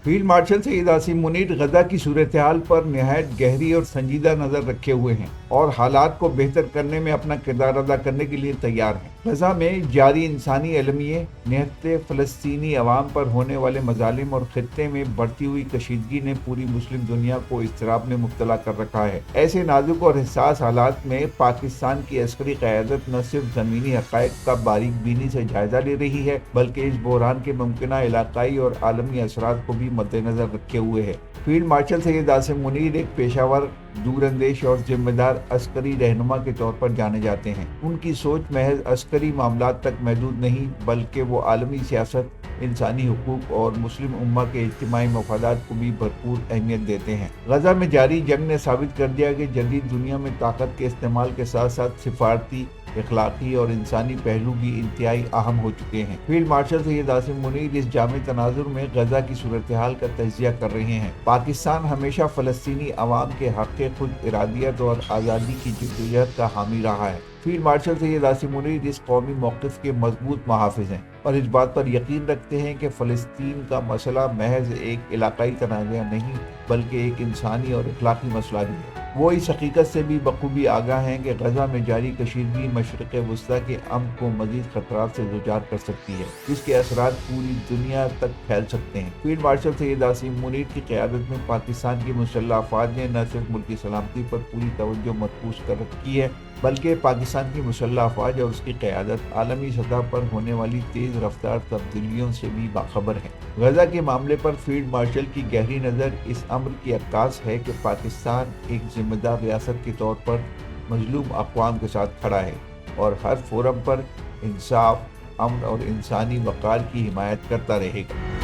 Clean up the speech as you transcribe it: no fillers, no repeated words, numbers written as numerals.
Field marshal Saeed Asim Munir गजा की सूरत-ए-हाल पर निहायत गहरी और संजीदा नजर रखे हुए हैं और हालात को बेहतर करने में अपना किरदार अदा करने के लिए तैयार हैं। गजा में जारी इंसानी अलमिये, निहत्ते फ़लस्तीनी अवाम पर होने वाले मजालिम और खित्ते में बढ़ती हुई कशीदगी ने पूरी मुस्लिम दुनिया को इज़्तिराब में मुब्तला कर रखा है। ऐसे नाजुक और हिसास हालात में पाकिस्तान की अस्करी क़यादत न सिर्फ ज़मीनी हक़ाइक़ का बारीक बीनी से जायजा ले रही है, बल्कि इस बहरान के मुमकिना इलाक़ाई और आलमी असरात को भी मद्देनजर रखे हुए है। फील्ड मार्शल सईद आसिम मुनीर एक पेशावर, दूरंदेश और जिम्मेदार अस्करी रहनुमा के तौर पर जाने जाते हैं। उनकी सोच महज अस्करी मामलात तक महदूद नहीं, बल्कि वो आलमी सियासत, इंसानी हुकूक और मुस्लिम उम्मा के इज्तिमाई मफादात को भी भरपूर अहमियत देते हैं। गजा में जारी जंग ने साबित कर दिया कि जदीद दुनिया में ताकत के इस्तेमाल के साथ साथ सिफारती, इखलाकी और इंसानी पहलू भी इंतहाई अहम हो चुके हैं। फील्ड मार्शल सईद आसिम मुनीर इस जामे तनाजुर में गजा की सूरत-ए-हाल का तज्जिया कर रहे हैं। पाकिस्तान हमेशा फ़लस्तीनी अवाम के हक़ खुद इरादियत और आज़ादी की जद्दोजहद का हामी रहा है। फील्ड मार्शल सईद आसिम मुनीर इस कौमी मौक़िफ़ के मजबूत मुहाफ़िज़ हैं और इस बात पर यकीन रखते हैं कि फ़लस्तीन का मसला महज एक इलाकाई तनाज़ा नहीं, बल्कि एक इंसानी और इखलाकी मसला भी है। वो इस हकीकत से भी बखूबी आगाह हैं कि गजा में जारी कशीदगी मशरिक़ वस्ता के अमन को मज़ीद ख़तरात से दूचार कर सकती है, जिसके असरात पूरी दुनिया तक फैल सकते हैं। फील्ड मार्शल सईद आसिम मुनीर की क़यादत में पाकिस्तान की मुसल्लह अफ़वाज ने न सिर्फ मुल्की सलामती पर पूरी तवज्जो मरकूज़ कर रखी है, बल्कि पाकिस्तान की मुसल्लह अफ़वाज और उसकी क़यादत आलमी सतह पर होने वाली तेज़ रफ्तार तब्दीलियों से भी बाखबर है। गजा के मामले पर फील्ड मार्शल की गहरी नज़र इस अम्र की अक्कास है कि पाकिस्तान एक ज़िम्मेदार रियासत के तौर पर मज़लूम अक़वाम के साथ खड़ा है और हर फोरम पर इंसाफ, अमन और इंसानी वक़ार की हिमायत करता रहेगा।